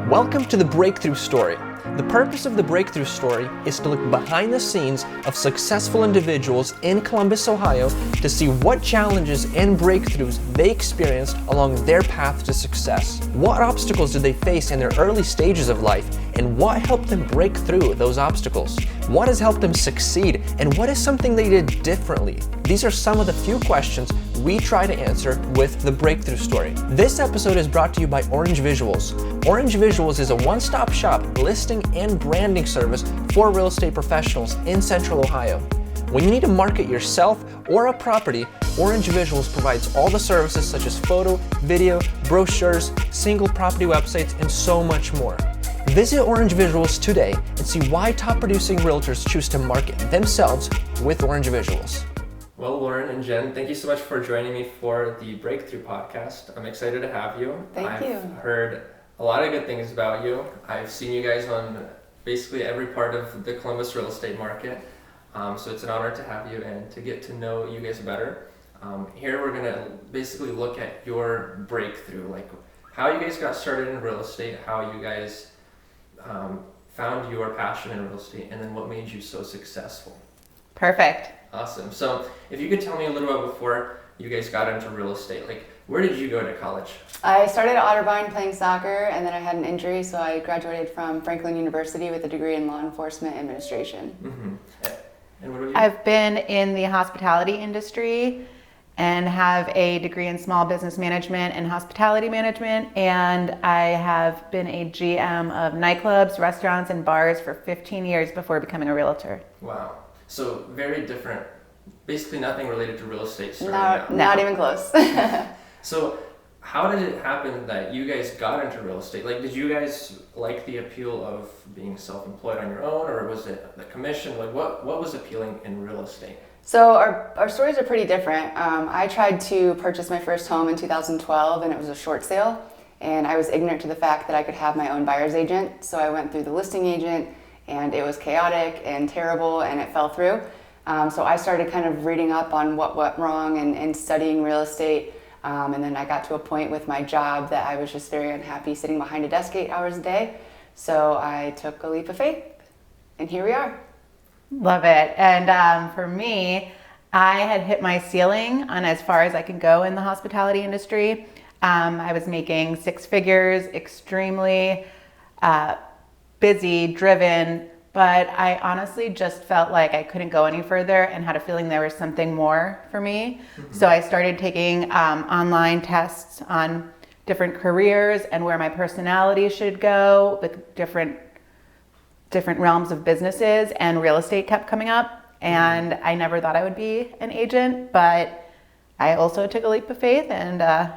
Welcome to the Breakthrough Story. The purpose of the Breakthrough Story is to look behind the scenes of successful individuals in Columbus, Ohio, to see what challenges and breakthroughs they experienced along their path to success. What obstacles did they face in their early stages of life, and what helped them break through those obstacles? What has helped them succeed, and what is something they did differently? These are some of the few questions we try to answer with the Breakthrough Story. This episode is brought to you by Orange Visuals. Orange Visuals is a one-stop shop listing and branding service for real estate professionals in Central Ohio. When you need to market yourself or a property, Orange Visuals provides all the services such as photo, video, brochures, single property websites, and so much more. Visit Orange Visuals today and see why top producing realtors choose to market themselves with Orange Visuals. Well, Lauren and Jen, thank you so much for joining me for the Breakthrough podcast. I'm excited to have you. Thank you. I've heard a lot of good things about you. I've seen you guys on basically every part of the Columbus real estate market. So it's an honor to have you and to get to know you guys better. Here we're going to basically look at your breakthrough, like how you guys got started in real estate, how you guys found your passion in real estate, and then what made you so successful. Perfect. Awesome. So if you could tell me a little bit before you guys got into real estate, like where did you go to college? I started at Otterbein playing soccer, and then I had an injury, so I graduated from Franklin University with a degree in law enforcement administration. Mm-hmm. And what about you? I've been in the hospitality industry and have a degree in small business management and hospitality management, and I have been a GM of nightclubs, restaurants, and bars for 15 years before becoming a realtor. Wow. So very different, basically nothing related to real estate starting out. Not even close. So how did it happen that you guys got into real estate? Like, did you guys like the appeal of being self-employed on your own, or was it the commission? Like, what was appealing in real estate? So our stories are pretty different. I tried to purchase my first home in 2012, and it was a short sale, and I was ignorant to the fact that I could have my own buyer's agent. So I went through the listing agent, and it was chaotic and terrible, and it fell through. So I started kind of reading up on what went wrong and studying real estate. And then I got to a point with my job that I was just very unhappy sitting behind a desk 8 hours a day. So I took a leap of faith, and here we are. Love it. And for me, I had hit my ceiling on as far as I could go in the hospitality industry. I was making six figures, extremely busy, driven, but I honestly just felt like I couldn't go any further and had a feeling there was something more for me. Mm-hmm. So I started taking online tests on different careers and where my personality should go with different realms of businesses, and real estate kept coming up. And I never thought I would be an agent, but I also took a leap of faith and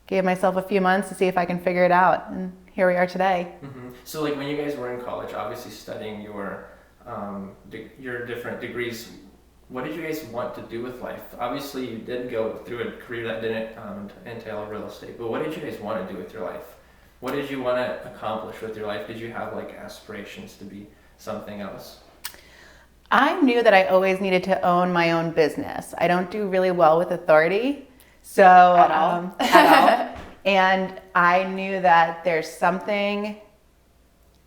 gave myself a few months to see if I can figure it out. And here we are today. Mm-hmm. So like when you guys were in college, obviously studying your different degrees, what did you guys want to do with life? Obviously you did go through a career that didn't entail real estate, but what did you guys want to do with your life? What did you want to accomplish with your life? Did you have like aspirations to be something else? I knew that I always needed to own my own business. I don't do really well with authority. So at all. And I knew that there's something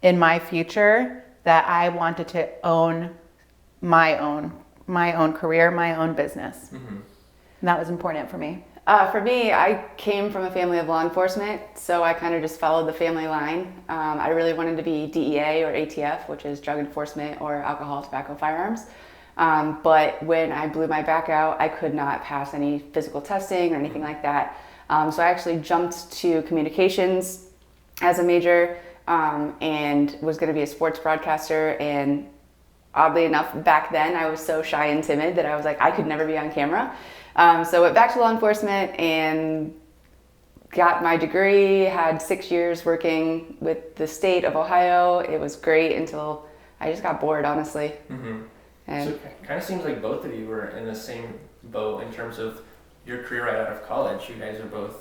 in my future that I wanted to own my own career, my own business. Mm-hmm. And that was important for me. For me, I came from a family of law enforcement, so I kind of just followed the family line. I really wanted to be DEA or ATF, which is drug enforcement or alcohol, tobacco, firearms. But when I blew my back out, I could not pass any physical testing or anything like that. So I actually jumped to communications as a major and was going to be a sports broadcaster. And oddly enough, back then I was so shy and timid that I was like, I could never be on camera. So I went back to law enforcement and got my degree, had 6 years working with the state of Ohio. It was great until I just got bored, honestly. Mm-hmm. And so it kind of seems like both of you were in the same boat in terms of your career right out of college. You guys are both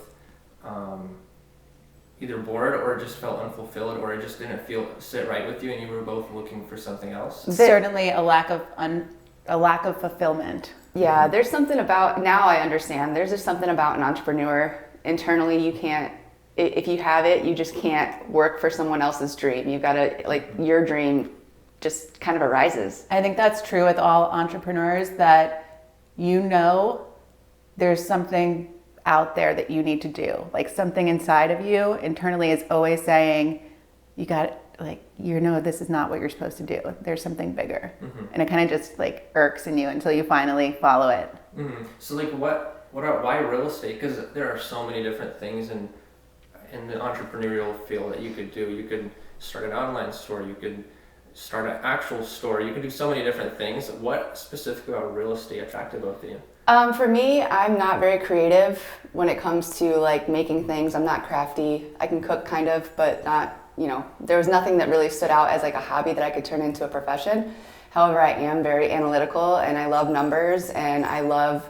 either bored or just felt unfulfilled, or it just didn't sit right with you, and you were both looking for something else. Certainly a lack of fulfillment. Yeah, there's something about, now I understand, there's just something about an entrepreneur. Internally, you can't if you have it, you just can't work for someone else's dream. You've got to, like, your dream just kind of arises. I think that's true with all entrepreneurs, that there's something out there that you need to do. Like, something inside of you internally is always saying, you got, like, this is not what you're supposed to do. There's something bigger. And it kind of just like irks in you until you finally follow it. So like why real estate? Because there are so many different things in the entrepreneurial field that you could do. You could start an online store, you could start an actual store, you could do so many different things. What specifically about real estate attracted both of you? For me, I'm not very creative when it comes to like making things. I'm not crafty. I can cook kind of, but not, there was nothing that really stood out as like a hobby that I could turn into a profession. However, I am very analytical and I love numbers and I love,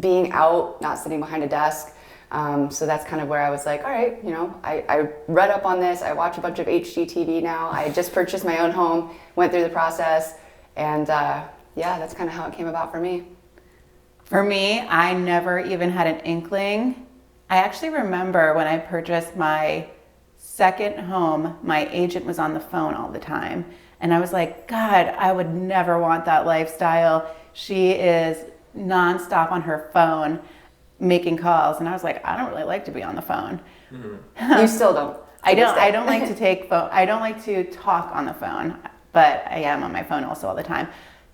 being out, not sitting behind a desk. So that's kind of where I was like, all right, I read up on this. I watch a bunch of HGTV now. I just purchased my own home, went through the process, and that's kind of how it came about for me. For me, I never even had an inkling. I actually remember when I purchased my second home, my agent was on the phone all the time. And I was like, God, I would never want that lifestyle. She is nonstop on her phone making calls. And I was like, I don't really like to be on the phone. You still don't? I don't like to take phone. I don't like to talk on the phone, but I am on my phone also all the time.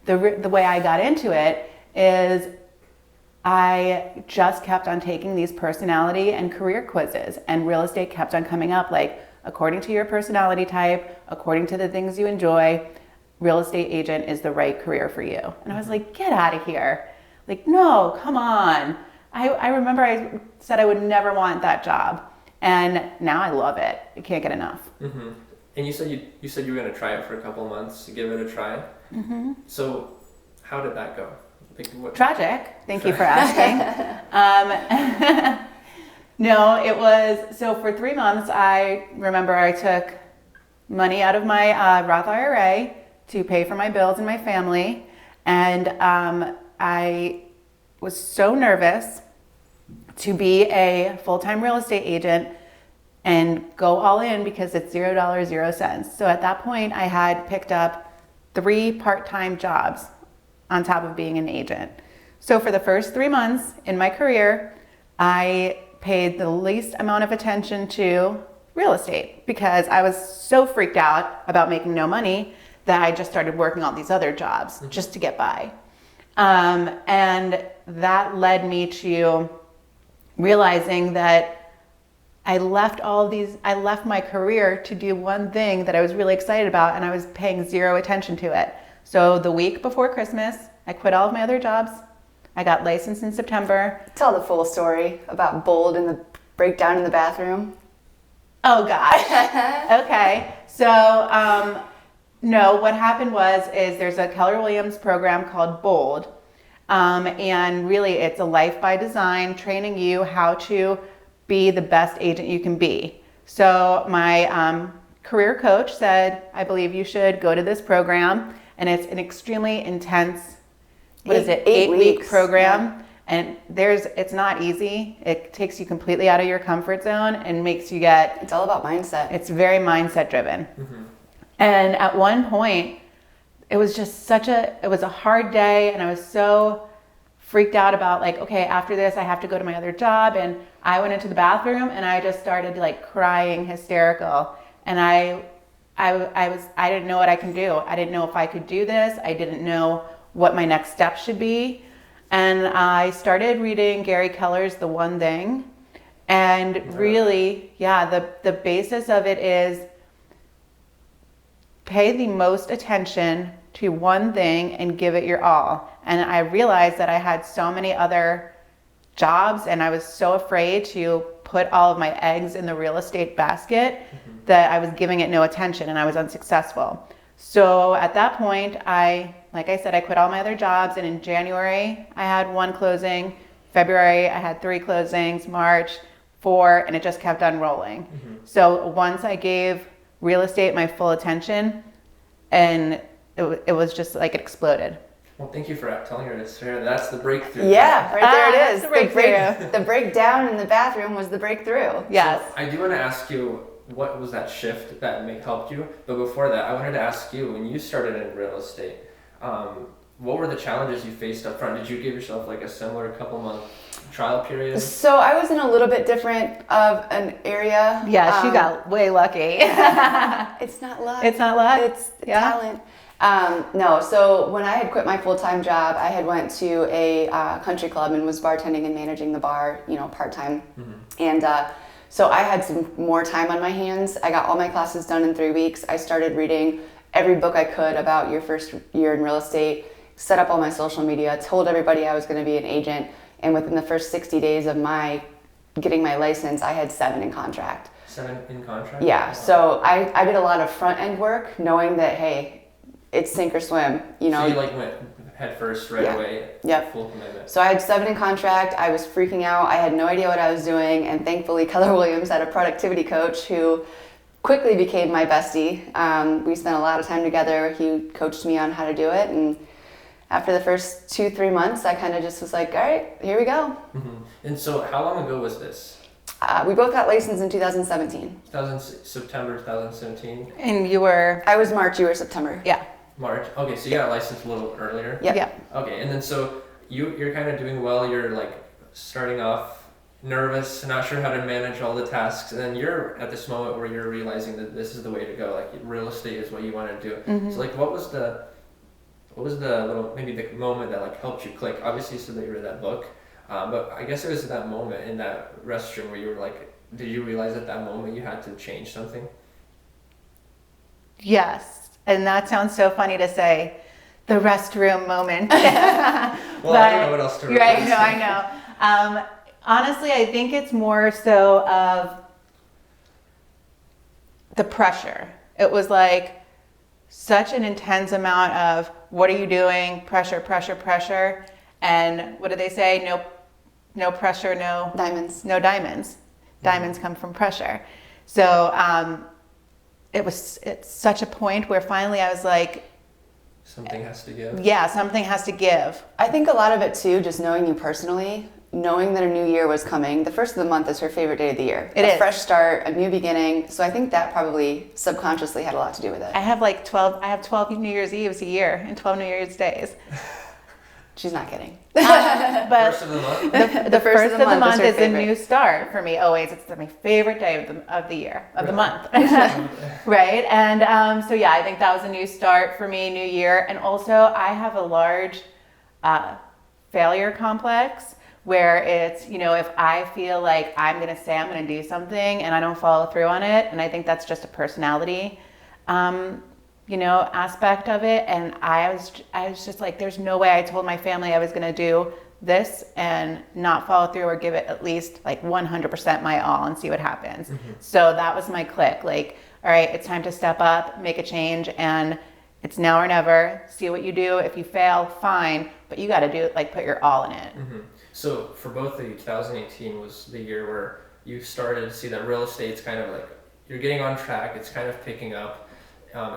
The way I got into it is I just kept on taking these personality and career quizzes, and real estate kept on coming up, like, according to your personality type, according to the things you enjoy, real estate agent is the right career for you. And I was like, get out of here. Like, no, come on. I remember I said I would never want that job, and now I love it. I can't get enough. And you said you were going to try it for a couple of months to give it a try. So how did that go? Tragic. Thank you for asking. No, it was, so for 3 months, I remember I took money out of my Roth IRA to pay for my bills and my family. And I was so nervous to be a full-time real estate agent and go all in because it's $0, 0 cents. So at that point, I had picked up 3 part-time jobs on top of being an agent. So for the first 3 months in my career, I paid the least amount of attention to real estate because I was so freaked out about making no money that I just started working all these other jobs just to get by. And that led me to realizing that I left my career to do one thing that I was really excited about, and I was paying 0 attention to it. So the week before Christmas, I quit all of my other jobs. I got licensed in September. Tell the full story about Bold and the breakdown in the bathroom. Oh gosh. Okay. So, no, what happened is there's a Keller Williams program called Bold. And really it's a life by design, training you how to be the best agent you can be. So my career coach said, I believe you should go to this program. And it's an extremely intense, 8-week program. Yeah. And it's not easy. It takes you completely out of your comfort zone and makes you it's all about mindset. It's very mindset driven. And at one point, it was just it was a hard day, and I was so freaked out about, like, okay, after this, I have to go to my other job. And I went into the bathroom and I just started like crying hysterical. And I didn't know what I can do. I didn't know if I could do this. I didn't know what my next step should be. And I started reading Gary Keller's The One Thing. And really, the basis of it is pay the most attention to one thing and give it your all. And I realized that I had so many other jobs and I was so afraid to put all of my eggs in the real estate basket that I was giving it no attention and I was unsuccessful. So at that point, like I said, I quit all my other jobs, and in January, I had 1 closing. February, I had 3 closings, March, 4, and it just kept on rolling. So once I gave real estate my full attention, and it was just like it exploded. Well, thank you for telling her to share. That's the breakthrough. Yeah, right there it is. That's the breakthrough. The breakdown in the bathroom was the breakthrough. Yes. So I do want to ask you, what was that shift that helped you? But before that, I wanted to ask you, when you started in real estate, what were the challenges you faced up front? Did you give yourself like a similar couple month trial period? So I was in a little bit different of an area. Yeah, she got way lucky. It's not luck. It's not luck? It's talent. No, so when I had quit my full-time job, I had went to a country club and was bartending and managing the bar, part-time. And so I had some more time on my hands. I got all my classes done in 3 weeks. I started reading every book I could about your first year in real estate, set up all my social media, told everybody I was going to be an agent. And within the first 60 days of getting my license, I had 7 in contract. 7 in contract? Yeah, so I did a lot of front-end work, knowing that, hey, it's sink or swim, So you like went head first right away, full commitment. So I had 7 in contract. I was freaking out. I had no idea what I was doing. And thankfully, Keller Williams had a productivity coach who quickly became my bestie. We spent a lot of time together. He coached me on how to do it. And after the first 2-3 months, I kind of just was like, all right, here we go. And so how long ago was this? We both got licensed in 2017. September 2017? And you were? I was March, you were September. Yeah. March. Okay, so you got licensed a little earlier? Yep. Yeah. Okay, and then so you're kind of doing well, you're like starting off nervous, not sure how to manage all the tasks, and then you're at this moment where you're realizing that this is the way to go, like real estate is what you want to do. So like what was the little, maybe the moment that like helped you click? Obviously you said that you read that book, but I guess it was that moment in that restroom where you were like, did you realize at that moment you had to change something? Yes. And that sounds so funny to say, the restroom moment. Well, I don't know what else to replace. Right, no, I know. Honestly, I think it's more so of the pressure. It was like such an intense amount of, what are you doing? Pressure, pressure, pressure. And what do they say? No pressure, no Diamonds. No diamonds. Diamonds come from pressure. So it's such a point where finally I was like, something has to give. Yeah, something has to give. I think a lot of it too, just knowing you personally, knowing that a new year was coming. The first of the month is her favorite day of the year. It is. A fresh start, a new beginning. So I think that probably subconsciously had a lot to do with it. I have 12 New Year's Eves a year and 12 New Year's days. She's not kidding. But First of the month? the first of the month her is a favorite. new start for me. Always, it's my favorite day of the year, of the month, right? And so yeah, I think that was a new start for me, new year. And also, I have a large failure complex where it's, if I feel like I'm gonna say I'm gonna do something and I don't follow through on it, and I think that's just a personality aspect of it. And I was just like, there's no way I told my family I was going to do this and not follow through or give it at least like 100% my all and see what happens. So that was my click. Like, all right, it's time to step up, make a change, and it's now or never. See what you do. If you fail, fine, but you got to do it, like put your all in it. So for both of you, 2018 was the year where you started to see that real estate's kind of like, you're getting on track, it's kind of picking up.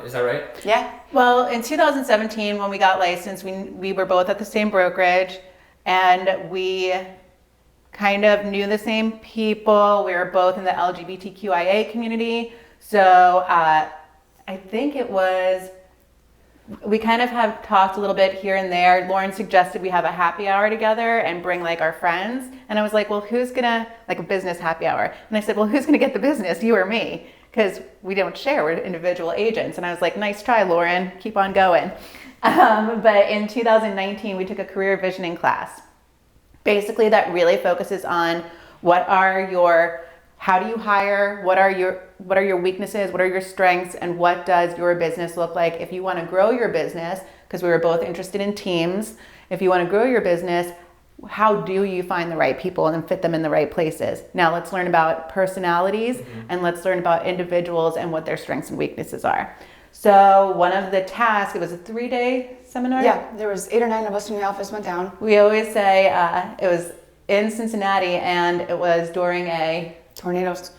Is that right? Yeah. Well, in 2017, when we got licensed, we were both at the same brokerage, and we kind of knew the same people. We were both in the LGBTQIA community. So I think we kind of have talked a little bit here and there. Lauren suggested we have a happy hour together and bring like our friends. And I was like, well, who's gonna, like a business happy hour? And I said, well, who's gonna get the business, you or me? Because we don't share, we're individual agents. And I was like, nice try, Lauren, keep on going. But in 2019, we took a career visioning class. Basically, that really focuses on how do you hire, what are your weaknesses, what are your strengths, and what does your business look like? If you want to grow your business, because we were both interested in teams, if you want to grow your business, how do you find the right people and fit them in the right places? Now let's learn about personalities and let's learn about individuals and what their strengths and weaknesses are. So one of the tasks, it was a 3-day seminar. Yeah, there was 8 or 9 of us from the office went down. We always say it was in Cincinnati, and it was during a Tornadoes.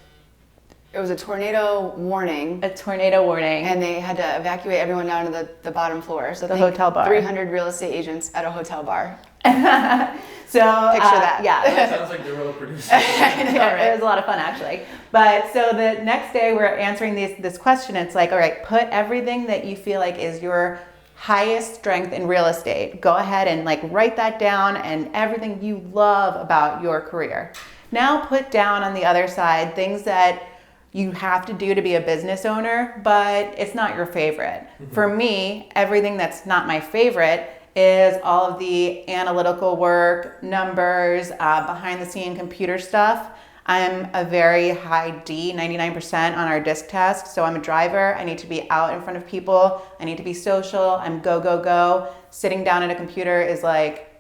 It was a tornado warning. A tornado warning. And they had to evacuate everyone down to the bottom floor. So the hotel bar. 300 real estate agents at a hotel bar. So picture that. Yeah. That sounds like the real producer. It was a lot of fun actually. But so the next day we're answering this question. It's like, all right, put everything that you feel like is your highest strength in real estate. Go ahead and like write that down and everything you love about your career. Now put down on the other side things that you have to do to be a business owner, but it's not your favorite. Mm-hmm. For me, everything that's not my favorite is all of the analytical work, numbers, behind the scene computer stuff. I'm a very high D, 99% on our disc test. So I'm a driver. I need to be out in front of people. I need to be social. I'm go, go, go. Sitting down at a computer is like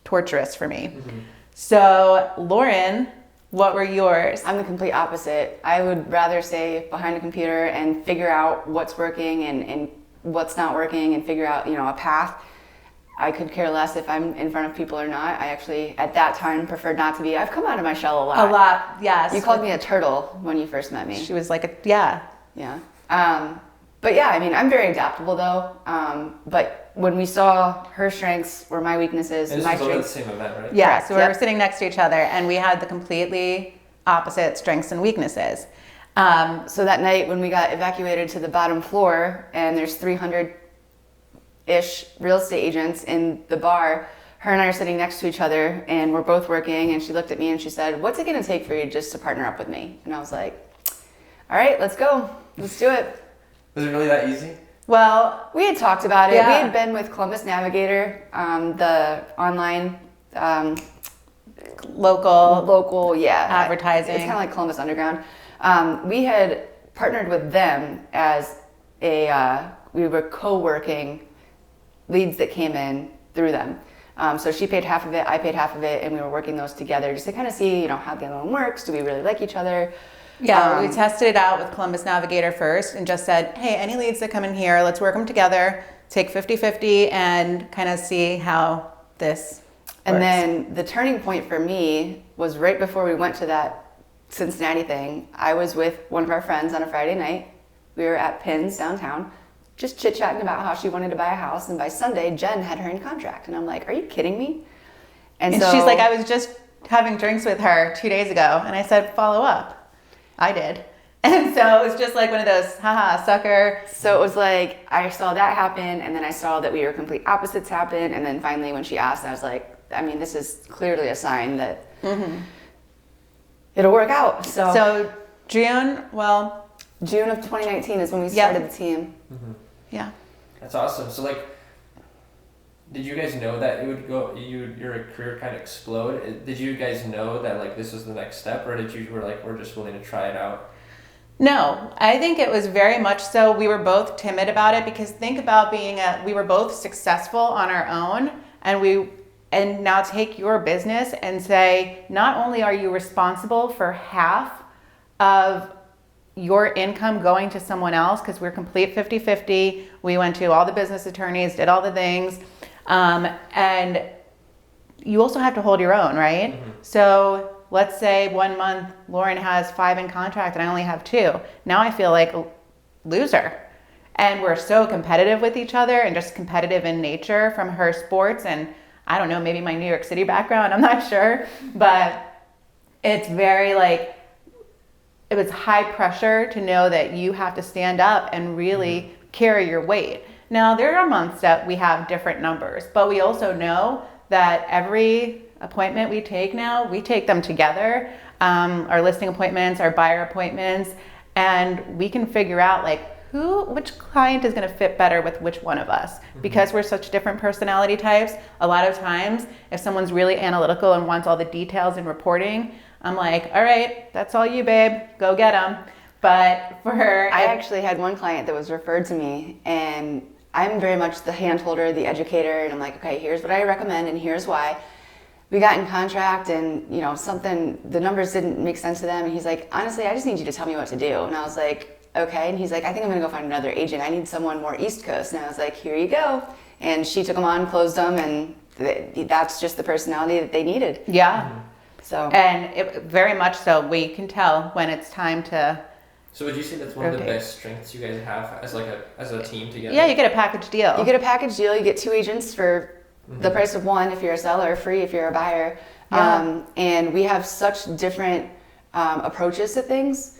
torturous for me. Mm-hmm. So Lauren, what were yours? I'm the complete opposite. I would rather stay behind a computer and figure out what's working and what's not working and figure out, a path. I could care less if I'm in front of people or not. I actually, at that time, preferred not to be. I've come out of my shell a lot. A lot, yes. You called me a turtle when you first met me. She was like yeah. Yeah. But yeah, I mean, I'm very adaptable though. But when we saw her strengths were my weaknesses, and my this was strengths. the same event, right? Yeah, Correct. so we were sitting next to each other and we had the completely opposite strengths and weaknesses. So that night when we got evacuated to the bottom floor and there's 300-ish real estate agents in the bar, her and I are sitting next to each other and we're both working, and she looked at me and she said, "What's it gonna take for you just to partner up with me?" And I was like, "All right, let's go. Let's do it." Was it really that easy? Well, we had talked about it. Yeah. We had been with Columbus Navigator, the online local advertising. It's kind of like Columbus Underground. We had partnered with them as we were co-working leads that came in through them. So she paid half of it, I paid half of it, and we were working those together just to kind of see, how the other one works. Do we really like each other? Yeah, we tested it out with Columbus Navigator first and just said, hey, any leads that come in here, let's work them together, take 50-50 and kind of see how this And works. then the turning point for me was right before we went to that Cincinnati thing. I was with one of our friends on a Friday night. We were at Pins downtown, just chit-chatting about how she wanted to buy a house. And by Sunday, Jen had her in contract. And I'm like, are you kidding me? And she's like, I was just having drinks with her 2 days ago. And I said, follow up. I did. And so it was just like one of those, haha, sucker. So it was like, I saw that happen, and then I saw that we were complete opposites happen, and then finally when she asked, I was like, I mean, this is clearly a sign that it'll work out. So June of 2019 is when we started the team. Mm-hmm. Yeah. That's awesome. So did you guys know that it would go, your career kind of explode? Did you guys know that this was the next step, or did you were we're just willing to try it out? No, I think it was very much so. We were both timid about it because think about we were both successful on our own, and now take your business and say, not only are you responsible for half of your income going to someone else, because we're complete 50-50. We went to all the business attorneys, did all the things. And you also have to hold your own, right? Mm-hmm. So let's say 1 month Lauren has 5 in contract and I only have 2. Now I feel like a loser. And we're so competitive with each other and just competitive in nature from her sports and I don't know, maybe my New York City background, I'm not sure. But it's very it was high pressure to know that you have to stand up and really carry your weight. Now, there are months that we have different numbers, but we also know that every appointment we take now, we take them together, our listing appointments, our buyer appointments, and we can figure out which client is going to fit better with which one of us. Because we're such different personality types, a lot of times, if someone's really analytical and wants all the details and reporting, I'm like, all right, that's all you, babe, go get them. But for her, I actually had one client that was referred to me, and I'm very much the hand holder, the educator, and I'm like, okay, here's what I recommend and here's why. We got in contract and, the numbers didn't make sense to them. And he's like, honestly, I just need you to tell me what to do. And I was like, okay. And he's like, I think I'm going to go find another agent. I need someone more East Coast. And I was like, here you go. And she took them on, closed them, and that's just the personality that they needed. Yeah. So. And it, very much so, we can tell when it's time to So would you say that's one of the rotate. best strengths you guys have as like as a team together? Yeah, you get a package deal. You get a package deal. You get 2 agents for the price of one if you're a seller, free if you're a buyer. Yeah. And we have such different approaches to things,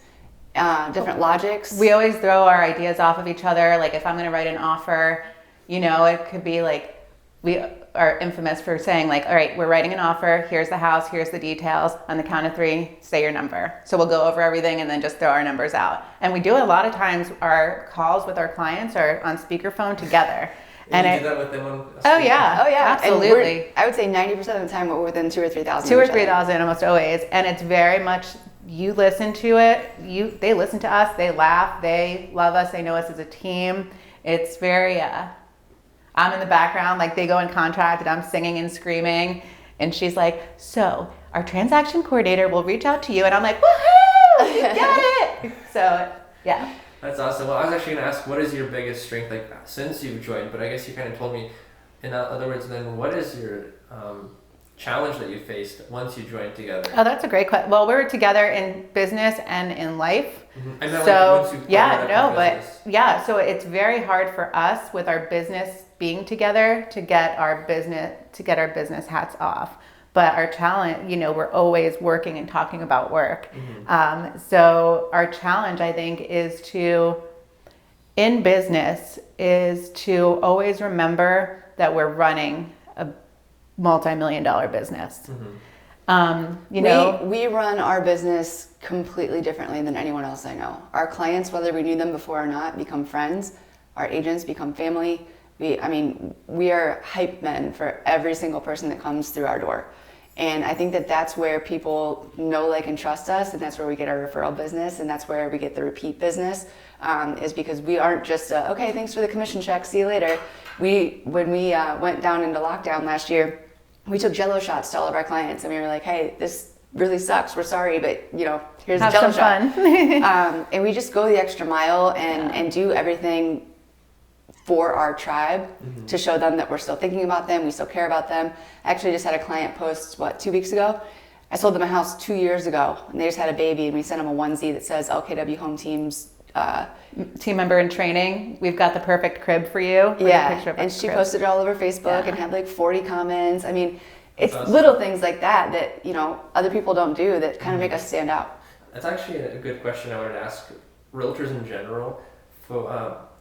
different logics. We always throw our ideas off of each other. Like if I'm going to write an offer, you know, it could be like, we are infamous for saying like, all right, we're writing an offer. Here's the house. Here's the details. On the count of 3, say your number. So we'll go over everything and then just throw our numbers out. And we do a lot of times our calls with our clients are on speakerphone together. And you do that with them on Oh yeah. Oh yeah, Absolutely. And I would say 90% of the time we're within 2,000 or 3,000. 2,000 or 3,000 almost always. And it's very much, you listen to it, they listen to us, they laugh, they love us, they know us as a team. It's very, I'm in the background, like they go in contract and I'm singing and screaming. And she's like, so our transaction coordinator will reach out to you. And I'm like, woohoo, you get it. So yeah. That's awesome. Well, I was actually going to ask, what is your biggest strength, like, since you've joined? But I guess you kind of told me. In other words, then, what is your challenge that you faced once you joined together? Oh, that's a great question. Well, we were together in business and in life. I meant, So like, once you yeah, partnered up no, in but business. yeah, so it's very hard for us with our business being together to get our business hats off. But our challenge, you know, we're always working and talking about work. So our challenge, I think, is to always remember that we're running a multi-million-dollar business. You know, we run our business completely differently than anyone else I know. Our clients, whether we knew them before or not, become friends. Our agents become family. We are hype men for every single person that comes through our door. And I think that that's where people know, like, and trust us, and that's where we get our referral business, and that's where we get the repeat business, is because we aren't just, okay, thanks for the commission check, see you later. When we went down into lockdown last year, we took Jello shots to all of our clients, and we were like, hey, this really sucks, we're sorry, but, you know, here's a Jello shot. And we just go the extra mile and do everything for our tribe to show them that we're still thinking about them, we still care about them. I actually just had a client post, 2 weeks ago? I sold them a house 2 years ago, and they just had a baby, and we sent them a onesie that says LKW Home Team's team member in training. We've got the perfect crib for you. With a picture of and the she crib. posted it all over Facebook and had like 40 comments. I mean, it's awesome. little things like that, you know, other people don't do that kind of make us stand out. That's actually a good question I wanted to ask. Realtors in general,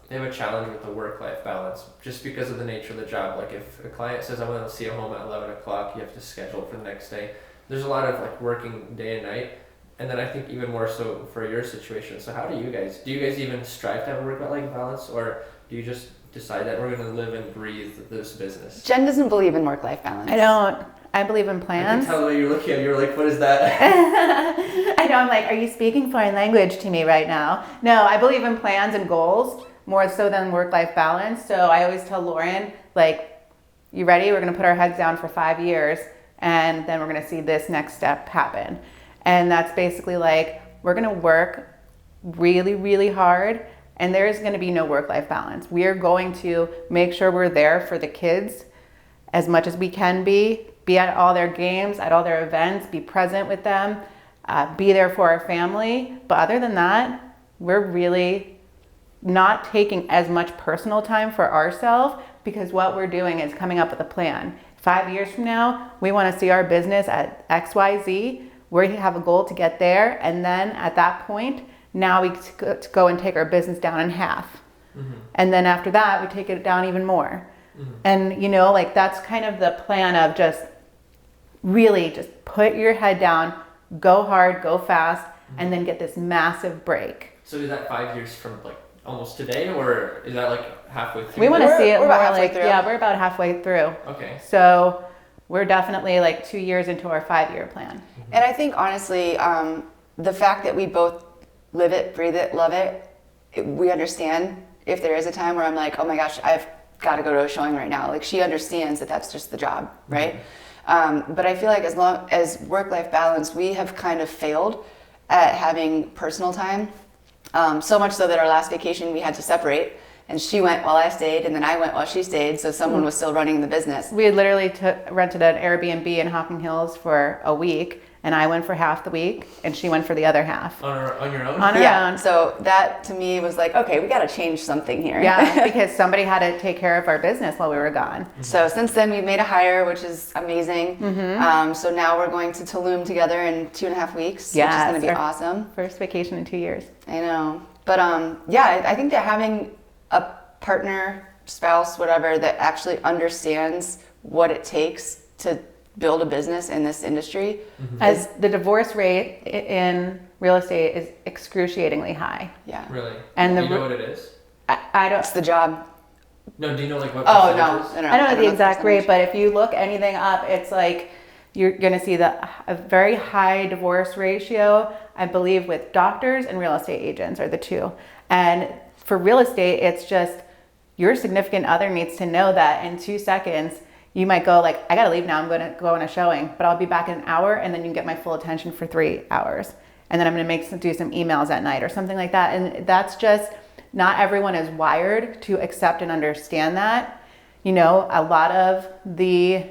they have a challenge with the work-life balance just because of the nature of the job. Like if a client says, I want to see a home at 11 o'clock, you have to schedule for the next day. There's a lot of like working day and night. And then I think even more so for your situation. So how do you guys even strive to have a work-life balance, or do you just decide that we're going to live and breathe this business? Jen doesn't believe in work-life balance. I don't. I believe in I plans. can tell the way you're looking at me. You're like, what is that? I know, I'm like, are you speaking foreign language to me right now? No, I believe in plans and goals more so than work-life balance. So I always tell Lauren, like, you ready? We're going to put our heads down for 5 years, and then we're going to see this next step happen. And that's basically like, we're going to work really, really hard, and there's going to be no work-life balance. We are going to make sure we're there for the kids as much as we can be at all their games, at all their events, be present with them, be there for our family. But other than that, we're really not taking as much personal time for ourselves, because what we're doing is coming up with a plan. 5 years from now, we want to see our business at XYZ. We have a goal to get there, and then at that point, now we go and take our business down in half. And then after that, we take it down even more. And you know, like, that's kind of the plan of just really just put your head down, go hard, go fast, and then get this massive break. So is that 5 years from like almost today, or is that like halfway through? We want to see it we're more about halfway like, through. yeah, we're about halfway through. Okay. So we're definitely like 2 years into our 5-year plan. And I think, honestly, the fact that we both live it, breathe it, love it, we understand if there is a time where I'm like, oh my gosh, I've got to go to a showing right now. Like, she understands that that's just the job, right? But I feel like as long as work-life balance, we have kind of failed at having personal time. So much so that our last vacation we had to separate, and she went while I stayed, and then I went while she stayed, so someone was still running the business. We had literally rented an Airbnb in Hocking Hills for a week, and I went for half the week, and she went for the other half. On your own? On her Yeah. own. So that to me was like, okay, we got to change something here. Yeah, because somebody had to take care of our business while we were gone. So since then we've made a hire, which is amazing. So now we're going to Tulum together in 2.5 weeks, which is Yes, going to be our awesome. First vacation in 2 years. I know. But yeah, I think that having a partner, spouse, whatever, that actually understands what it takes to build a business in this industry. As the divorce rate in real estate is excruciatingly high. Yeah. Really? And do you know what it is? I don't. It's the job. No, do you know like what Oh, percentage? no. I don't know the the exact rate, percentage. but if you look anything up, it's like you're going to see a very high divorce ratio, I believe, with doctors and real estate agents are the two. And for real estate, it's just your significant other needs to know that in 2 seconds, you might go like, I got to leave now. I'm going to go on a showing, but I'll be back in an hour, and then you can get my full attention for 3 hours. And then I'm going to do some emails at night or something like that. And that's just, not everyone is wired to accept and understand that. You know, a lot of the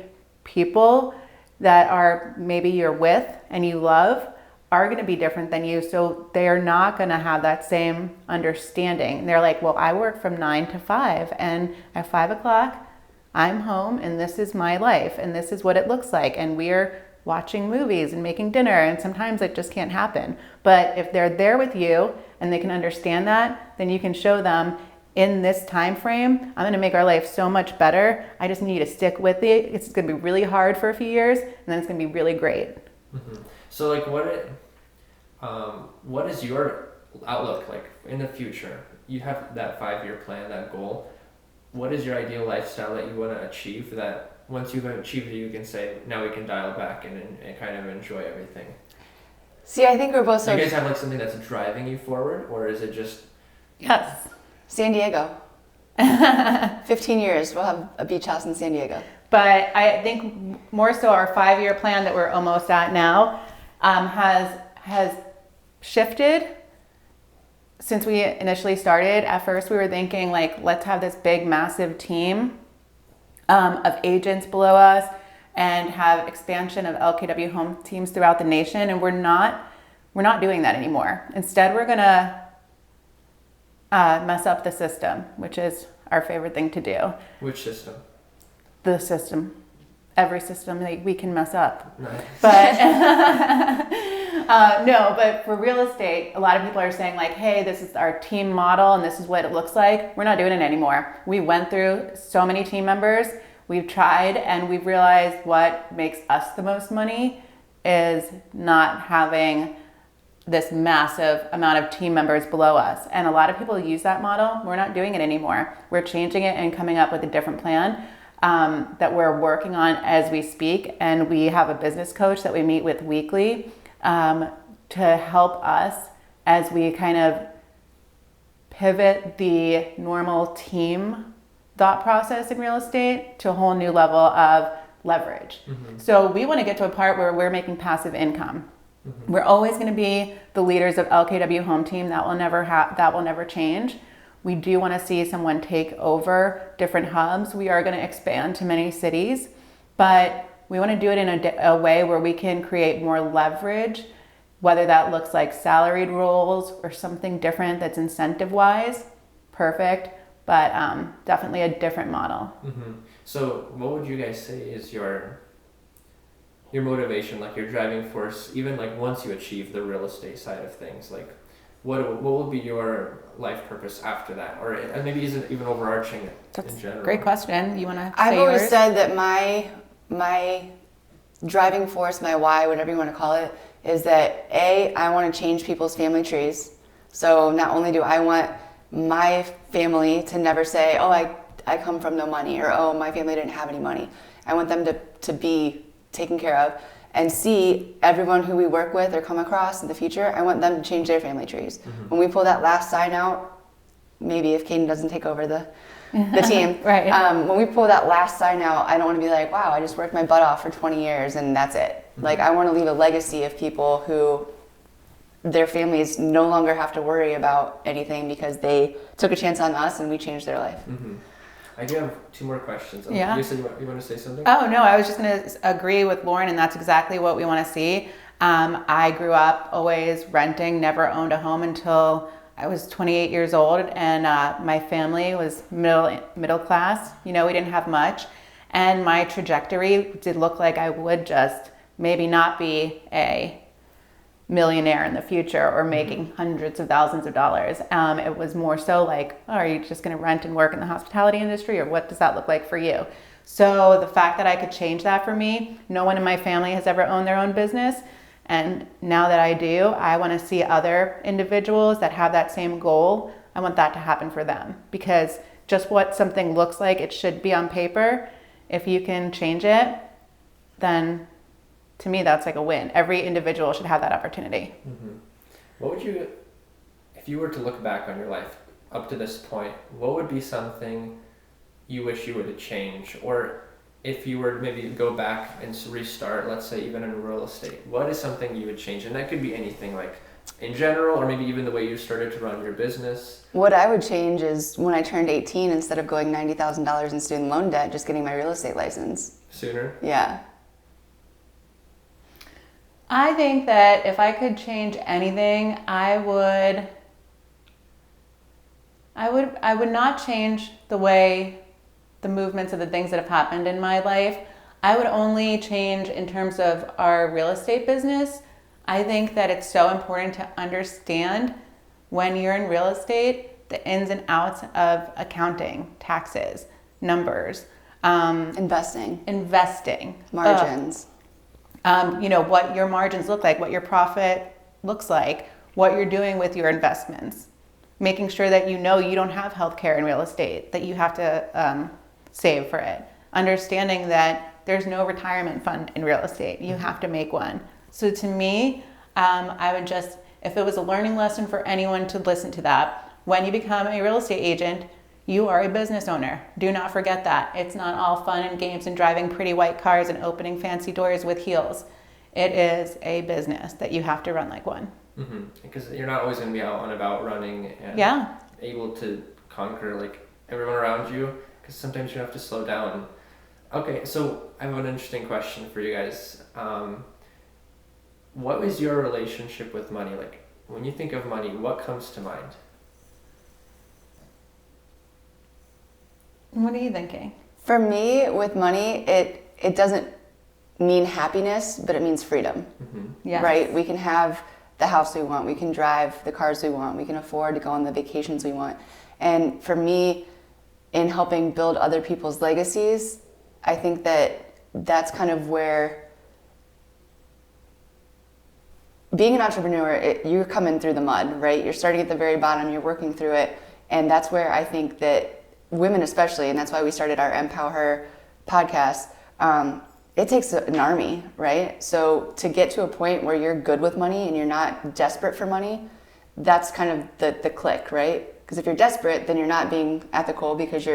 people that are maybe you're with and you love are going to be different than you. So they are not going to have that same understanding. They're like, well, I work from 9 to 5, and at 5 o'clock, I'm home, and this is my life, and this is what it looks like. And we're watching movies and making dinner, and sometimes it just can't happen. But if they're there with you and they can understand that, then you can show them, in this time frame, I'm going to make our life so much better. I just need you to stick with it. It's going to be really hard for a few years, and then it's going to be really great. So like what is your outlook like in the future? You have that 5-year plan, that goal. What is your ideal lifestyle that you want to achieve, that once you've achieved it, you can say, now we can dial back and kind of enjoy everything? See, I think we're both Do you guys have like something that's driving you forward, or is it just... Yes. San Diego. 15 years, we'll have a beach house in San Diego. But I think more so our 5-year plan that we're almost at now has shifted since we initially started. At first we were thinking like, let's have this big massive team of agents below us and have expansion of LKW home teams throughout the nation, and we're not doing that anymore. Instead, we're gonna mess up the system, which is our favorite thing to do. Which system? The system. Every system that we can mess up. Nice. But no, but for real estate, a lot of people are saying like, hey, this is our team model and this is what it looks like. We're not doing it anymore. We went through so many team members. We've tried, and we've realized what makes us the most money is not having this massive amount of team members below us. And a lot of people use that model. We're not doing it anymore. We're changing it and coming up with a different plan that we're working on as we speak. And we have a business coach that we meet with weekly to help us as we kind of pivot the normal team thought process in real estate to a whole new level of leverage. So we want to get to a part where we're making passive income. We're always going to be the leaders of LKW Home Team. That will never change. We do want to see someone take over different hubs. We are going to expand to many cities, but we want to do it in a way where we can create more leverage, whether that looks like salaried roles or something different that's incentive-wise. Perfect, but definitely a different model. So what would you guys say is your motivation, like your driving force, even like once you achieve the real estate side of things? Like what would be your life purpose after that, or maybe isn't even overarching in general? Great question. You want to say I've always yours? said that my driving force, my why, whatever you want to call it, is that I want to change people's family trees. So not only do I want my family to never say, oh, I come from no money, or oh, my family didn't have any money. I want them to be taken care of, and see everyone who we work with or come across in the future, I want them to change their family trees. When we pull that last sign out, maybe if Caden doesn't take over the team, Right. When we pull that last sign out, I don't want to be like, wow, I just worked my butt off for 20 years and that's it. Like, I want to leave a legacy of people who their families no longer have to worry about anything because they took a chance on us and we changed their life. I do have 2 more questions. Yeah. You said you want to say something? Oh, no, I was just going to agree with Lauren, and that's exactly what we want to see. I grew up always renting, never owned a home until I was 28 years old, and my family was middle class. You know, we didn't have much, and my trajectory did look like I would just maybe not be a millionaire in the future or making hundreds of thousands of dollars. It was more so like, oh, are you just going to rent and work in the hospitality industry, or what does that look like for you? So the fact that I could change that for me, no one in my family has ever owned their own business. And now that I do, I want to see other individuals that have that same goal. I want that to happen for them, because just what something looks like it should be on paper, if you can change it, then to me, that's like a win. Every individual should have that opportunity. What would you, if you were to look back on your life up to this point, what would be something you wish you would have changed? Or if you were to maybe go back and restart, let's say even in real estate, what is something you would change? And that could be anything, like in general, or maybe even the way you started to run your business. What I would change is when I turned 18, instead of going $90,000 in student loan debt, just getting my real estate license. Sooner? Yeah. I think that if I could change anything, I would not change the way the movements of the things that have happened in my life. I would only change in terms of our real estate business. I think that it's so important to understand when you're in real estate, the ins and outs of accounting, taxes, numbers, Investing. Ugh. Margins. What your margins look like, what your profit looks like, what you're doing with your investments, making sure that you don't have healthcare in real estate, that you have to save for it, understanding that there's no retirement fund in real estate, you have to make one. So to me, I would just, if it was a learning lesson for anyone to listen to that, when you become a real estate agent, you are a business owner. Do not forget that. It's not all fun and games and driving pretty white cars and opening fancy doors with heels. It is a business that you have to run like one. Because you're not always going to be out and about running and able to conquer like everyone around you, because sometimes you have to slow down. Okay, so I have an interesting question for you guys. What was your relationship with money? Like, when you think of money, what comes to mind? What are you thinking? For me, with money, it doesn't mean happiness, but it means freedom. Yes. Right? We can have the house we want, we can drive the cars we want, we can afford to go on the vacations we want. And for me, in helping build other people's legacies, I think that that's kind of where being an entrepreneur, you're coming through the mud, right? You're starting at the very bottom, you're working through it. And that's where I think that women especially, and that's why we started our Empower Her podcast, it takes an army, right? So to get to a point where you're good with money and you're not desperate for money, that's kind of the click, right? Because if you're desperate, then you're not being ethical, because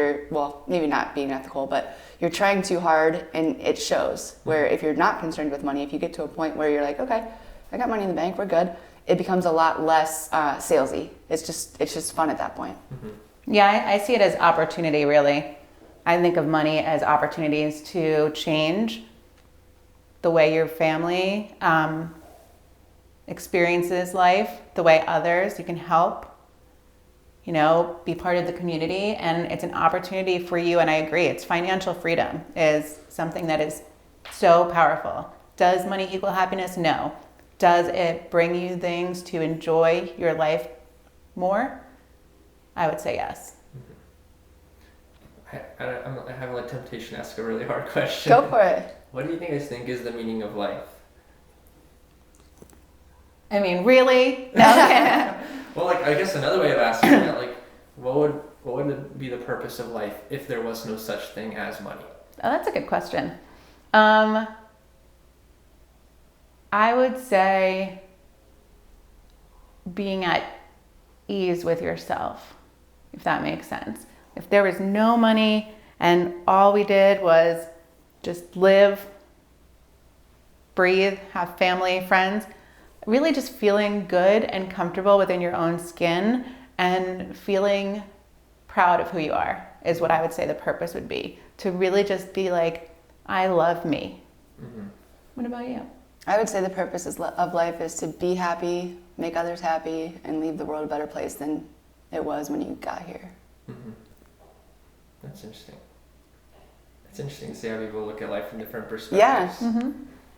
maybe not being ethical, but you're trying too hard and it shows. Where if you're not concerned with money, if you get to a point where you're like, okay, I got money in the bank, we're good, it becomes a lot less salesy. It's just fun at that point. Yeah, I see it as opportunity, really. I think of money as opportunities to change the way your family experiences life, the way others, you can help, be part of the community. And it's an opportunity for you, and I agree, it's financial freedom is something that is so powerful. Does money equal happiness? No. Does it bring you things to enjoy your life more? I would say yes. I have a temptation to ask a really hard question. Go for it. What do you guys think is the meaning of life? I mean, really? No. Well, I guess another way of asking that, what would be the purpose of life if there was no such thing as money? Oh, that's a good question. I would say being at ease with yourself, if that makes sense. If there was no money and all we did was just live, breathe, have family, friends, really just feeling good and comfortable within your own skin and feeling proud of who you are is what I would say the purpose would be. To really just be like, I love me. What about you? I would say the purpose of life is to be happy, make others happy, and leave the world a better place than it was when you got here. Mm-hmm. That's interesting. It's interesting to see how people look at life from different perspectives. Yeah. Mm-hmm.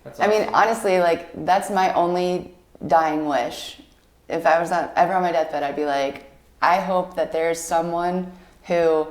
That's I mean, awesome. honestly, like, that's my only dying wish. If I was ever on my deathbed, I'd be like, I hope that there's someone who,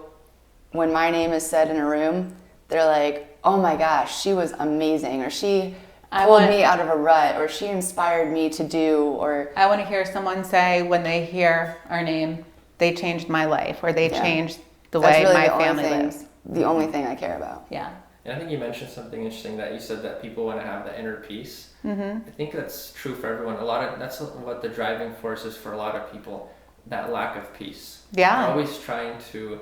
when my name is said in a room, they're like, oh my gosh, she was amazing, or she pulled me out of a rut, or she inspired me to do, or... I want to hear someone say when they hear our name, they changed my life, or they changed the way my family lives. The only thing I care about. Yeah. And I think you mentioned something interesting, that you said that people want to have the inner peace. Mm-hmm. I think that's true for everyone. That's what the driving force is for a lot of people, that lack of peace. Yeah. They're always trying to,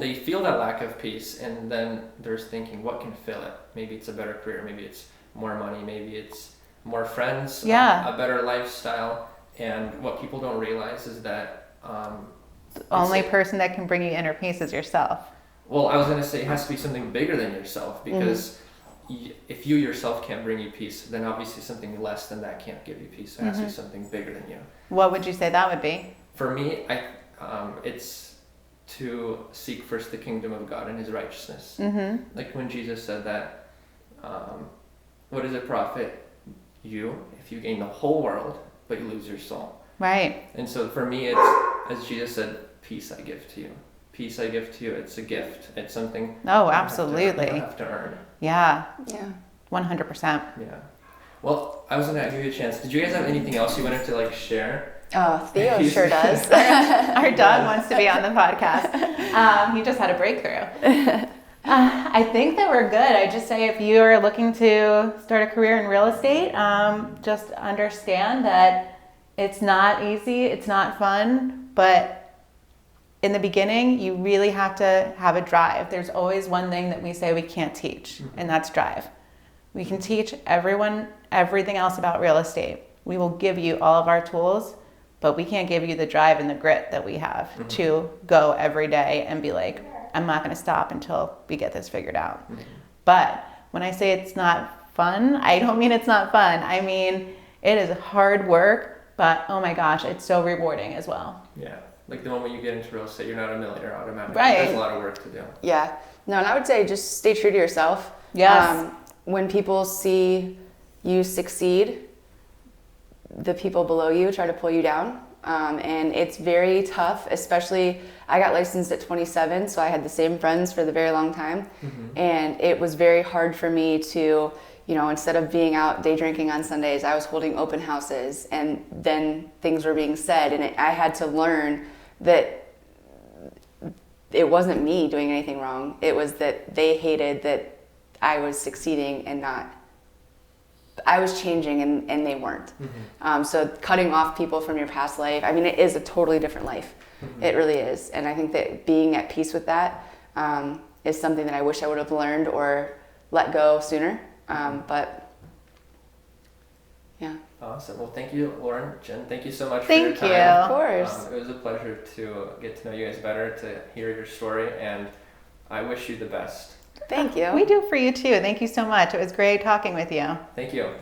they feel that lack of peace, and then they're thinking, what can fill it? Maybe it's a better career, maybe it's more money, maybe it's more friends, Yeah. a better lifestyle. And what people don't realize is that The only person that can bring you inner peace is yourself. well, I was going to say it has to be something bigger than yourself, because if you yourself can't bring you peace, then obviously something less than that can't give you peace. It has to be something bigger than you. What would you say that would be? For me, it's to seek first the kingdom of God and His righteousness. Mm-hmm. Like when Jesus said that, what does it profit you if you gain the whole world but you lose your soul? Right. And so for me, it's, as Jesus said, peace I give to you. Peace I give to you. It's a gift. It's something Oh, you absolutely. have to earn. Yeah. Yeah. 100%. Yeah. Well, I was gonna give you a chance. Did you guys have anything else you wanted to like share? Oh, Theo sure does. Our dog wants to be on the podcast. He just had a breakthrough. I think that we're good. I just say if you are looking to start a career in real estate, just understand that it's not easy, it's not fun, but in the beginning, you really have to have a drive. There's always one thing that we say we can't teach, and that's drive. We can teach everyone everything else about real estate. We will give you all of our tools, but we can't give you the drive and the grit that we have to go every day and be like, I'm not going to stop until we get this figured out. But when I say it's not fun, I don't mean it's not fun. I mean, it is hard work, but oh my gosh, it's so rewarding as well. Yeah. Like the moment you get into real estate, you're not a millionaire automatically. Right. There's a lot of work to do. Yeah. No, and I would say just stay true to yourself. Yes. When people see you succeed, the people below you try to pull you down. And it's very tough, especially I got licensed at 27, so I had the same friends for the very long time. And it was very hard for me to, instead of being out day drinking on Sundays, I was holding open houses, and then things were being said, and I had to learn that it wasn't me doing anything wrong. It was that they hated that I was succeeding and not, I was changing and they weren't. So cutting off people from your past life, I mean, it is a totally different life. It really is. And I think that being at peace with that is something that I wish I would have learned or let go sooner. But yeah. Awesome. Well, thank you, Lauren. Jen, thank you so much for Thank your time. you. Of course. It was a pleasure to get to know you guys better, to hear your story, and I wish you the best. Thank you. We do for you too. Thank you so much. It was great talking with you. Thank you.